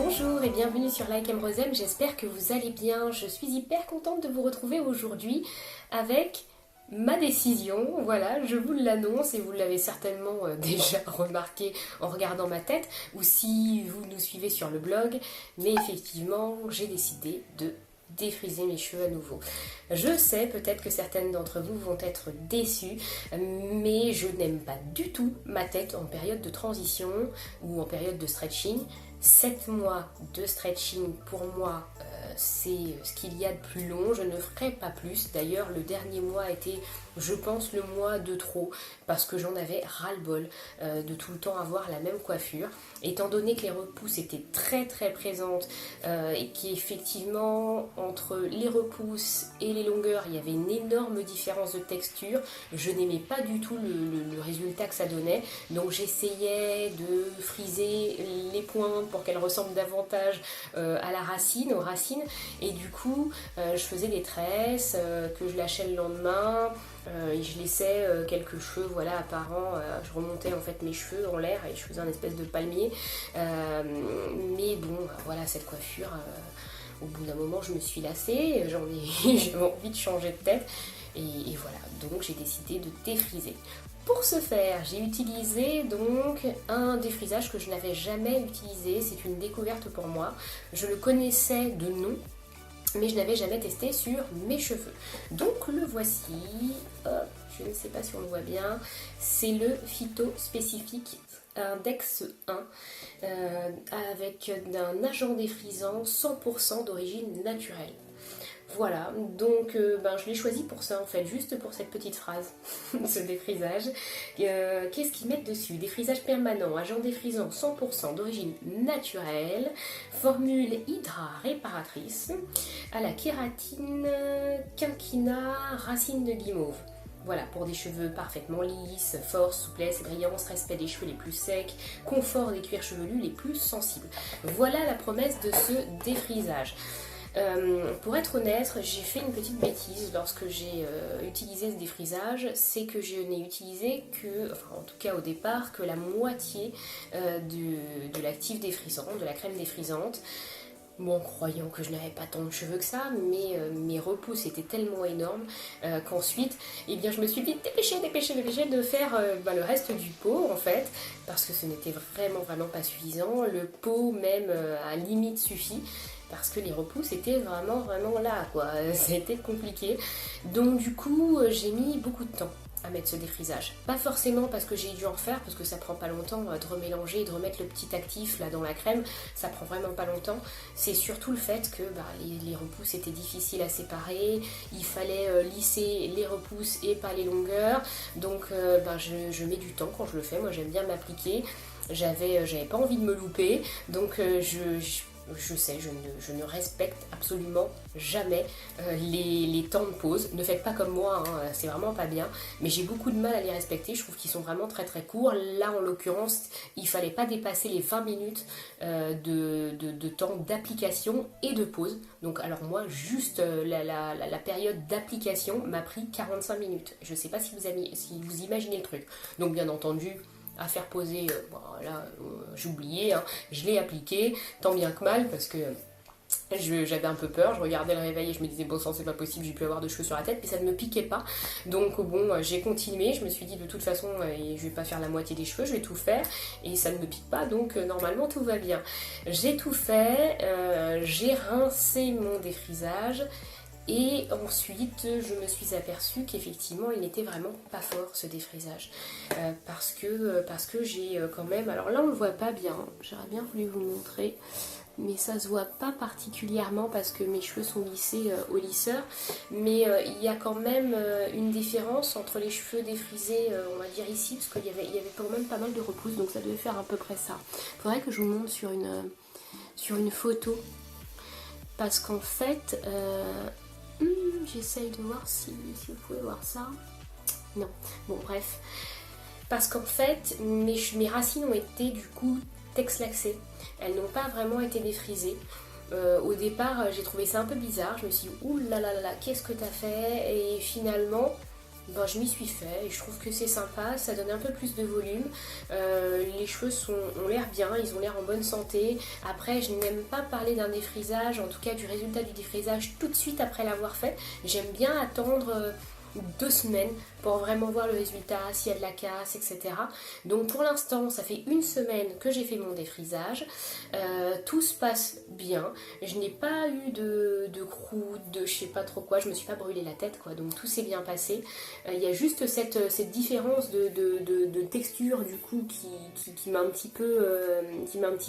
Bonjour et bienvenue sur Like Rosem, j'espère que vous allez bien. Je suis hyper contente de vous retrouver aujourd'hui avec ma décision. Voilà, je vous l'annonce et vous l'avez certainement déjà remarqué en regardant ma tête ou si vous nous suivez sur le blog. Mais effectivement, j'ai décidé de défriser mes cheveux à nouveau. Je sais peut-être que certaines d'entre vous vont être déçues, mais je n'aime pas du tout ma tête en période de transition ou en période de stretching. 7 mois de stretching pour moi c'est ce qu'il y a de plus long, je ne ferai pas plus. D'ailleurs le dernier mois a été, je pense, le mois de trop parce que j'en avais ras-le-bol de tout le temps avoir la même coiffure. Étant donné que les repousses étaient très très présentes et qu'effectivement entre les repousses et les longueurs il y avait une énorme différence de texture, je n'aimais pas du tout le résultat que ça donnait. Donc j'essayais de friser les pointes pour qu'elles ressemblent davantage à la racine, aux racines, et du coup je faisais des tresses que je lâchais le lendemain et je laissais quelques cheveux voilà apparents, je remontais en fait mes cheveux en l'air et je faisais un espèce de palmier, mais bon voilà, cette coiffure au bout d'un moment je me suis lassée, j'avais envie de changer de tête et voilà, donc j'ai décidé de défriser. Pour ce faire, j'ai utilisé donc un défrisage que je n'avais jamais utilisé, c'est une découverte pour moi. Je le connaissais de nom, mais je n'avais jamais testé sur mes cheveux. Donc le voici, hop, je ne sais pas si on le voit bien, c'est le Phyto Specific Index 1 avec un agent défrisant 100% d'origine naturelle. Voilà, donc je l'ai choisi pour ça en fait, juste pour cette petite phrase, ce défrisage. Qu'est-ce qu'ils mettent dessus? Défrisage permanent, agent défrisant 100% d'origine naturelle, formule hydra réparatrice, à la kératine, quinquina, racine de guimauve. Voilà, pour des cheveux parfaitement lisses, force, souplesse, brillance, respect des cheveux les plus secs, confort des cuirs chevelus les plus sensibles. Voilà la promesse de ce défrisage. Pour être honnête, j'ai fait une petite bêtise lorsque j'ai utilisé ce défrisage, c'est que je n'ai utilisé que, enfin en tout cas au départ, que la moitié de l'actif défrisant, de la crème défrisante. Bon, croyant que je n'avais pas tant de cheveux que ça, mais mes repousses étaient tellement énormes qu'ensuite, eh bien, je me suis vite dépêchée de faire le reste du pot en fait, parce que ce n'était vraiment pas suffisant. Le pot même à limite suffit, parce que les repousses étaient vraiment là, quoi. C'était compliqué. Donc du coup, j'ai mis beaucoup de temps à mettre ce défrisage. Pas forcément parce que j'ai dû en refaire, parce que ça prend pas longtemps de remélanger et de remettre le petit actif là dans la crème, ça prend vraiment pas longtemps. C'est surtout le fait que les repousses étaient difficiles à séparer, il fallait lisser les repousses et pas les longueurs, donc je mets du temps quand je le fais. Moi j'aime bien m'appliquer, j'avais pas envie de me louper, donc je sais, je ne respecte absolument jamais les temps de pause. Ne faites pas comme moi, hein, c'est vraiment pas bien. Mais j'ai beaucoup de mal à les respecter, je trouve qu'ils sont vraiment très courts. Là, en l'occurrence, il fallait pas dépasser les 20 minutes de temps d'application et de pause. Donc, alors moi, juste la période d'application m'a pris 45 minutes. Je sais pas si vous imaginez le truc. Donc, bien entendu, à faire poser, voilà, j'ai oublié, hein, je l'ai appliqué, tant bien que mal, parce que j'avais un peu peur, je regardais le réveil et je me disais bon sang c'est pas possible, j'ai pu avoir de cheveux sur la tête, mais ça ne me piquait pas, donc bon j'ai continué, je me suis dit de toute façon je vais pas faire la moitié des cheveux, je vais tout faire et ça ne me pique pas, donc normalement tout va bien. J'ai tout fait, j'ai rincé mon défrisage. Et ensuite, je me suis aperçue qu'effectivement, il n'était vraiment pas fort ce défrisage. Parce que j'ai quand même... Alors là, on ne le voit pas bien. J'aurais bien voulu vous montrer. Mais ça ne se voit pas particulièrement parce que mes cheveux sont lissés au lisseur. Mais il y a quand même une différence entre les cheveux défrisés, on va dire ici, parce qu'il y avait quand même pas mal de repousses. Donc ça devait faire à peu près ça. Il faudrait que je vous montre sur une photo. Parce qu'en fait... j'essaye de voir si vous pouvez voir ça. Non, bon bref. Parce qu'en fait, mes racines ont été du coup texlaxées. Elles n'ont pas vraiment été défrisées. Au départ, j'ai trouvé ça un peu bizarre. Je me suis dit, ouh là là là, qu'est-ce que t'as fait? Et finalement, ben, je m'y suis fait et je trouve que c'est sympa, ça donne un peu plus de volume. Les cheveux ont l'air bien, ils ont l'air en bonne santé. Après, je n'aime pas parler d'un défrisage, en tout cas du résultat du défrisage tout de suite après l'avoir fait. J'aime bien attendre 2 semaines pour vraiment voir le résultat, s'il y a de la casse, etc. Donc pour l'instant, ça fait 1 semaine que j'ai fait mon défrisage. Tout se passe bien. Je n'ai pas eu de croûte, de je sais pas trop quoi. Je me suis pas brûlé la tête, quoi. Donc tout s'est bien passé. Il y a juste cette différence de texture du coup qui m'a un petit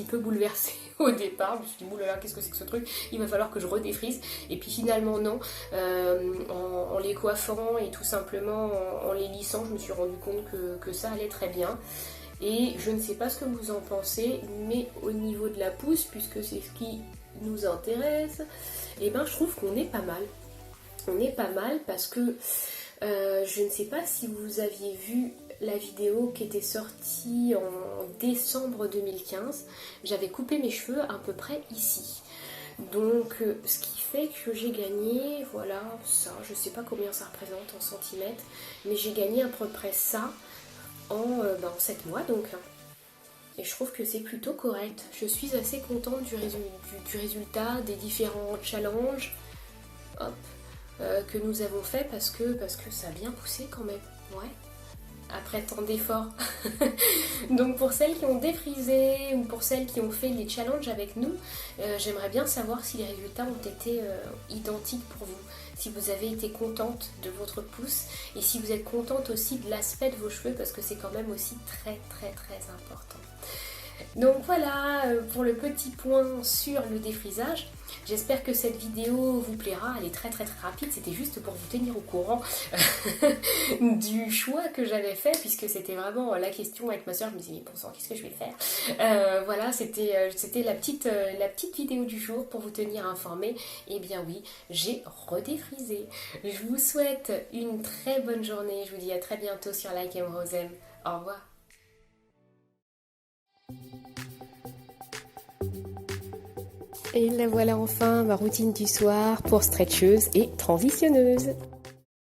peu bouleversée au départ. Je me suis dit, oulala, qu'est-ce que c'est que ce truc? Il va falloir que je redéfrise. Et puis finalement non. En les coiffant et tout simplement en les lissant, je me suis rendu compte que ça allait très bien. Et je ne sais pas ce que vous en pensez, mais au niveau de la pousse, puisque c'est ce qui nous intéresse, et ben je trouve qu'on est pas mal. On est pas mal parce que je ne sais pas si vous aviez vu la vidéo qui était sortie en décembre 2015. J'avais coupé mes cheveux à peu près ici. Donc ce qui fait que j'ai gagné, voilà, ça, je sais pas combien ça représente en centimètres, mais j'ai gagné à peu près ça en 7 mois donc. Et je trouve que c'est plutôt correct. Je suis assez contente du résultat, des différents challenges que nous avons fait parce que ça a bien poussé quand même, ouais. Après tant d'efforts. Donc pour celles qui ont défrisé ou pour celles qui ont fait les challenges avec nous, j'aimerais bien savoir si les résultats ont été identiques pour vous. Si vous avez été contente de votre pousse et si vous êtes contente aussi de l'aspect de vos cheveux parce que c'est quand même aussi très très très important. Donc voilà pour le petit point sur le défrisage. J'espère que cette vidéo vous plaira, elle est très très très rapide, c'était juste pour vous tenir au courant du choix que j'avais fait puisque c'était vraiment la question avec ma soeur, je me disais mais bon sang qu'est-ce que je vais faire, voilà c'était la petite vidéo du jour pour vous tenir informé. Et bien oui, j'ai redéfrisé. Je vous souhaite une très bonne journée, je vous dis à très bientôt sur Like M Rosem, au revoir. Et la voilà enfin, ma routine du soir pour stretcheuse et transitionneuse.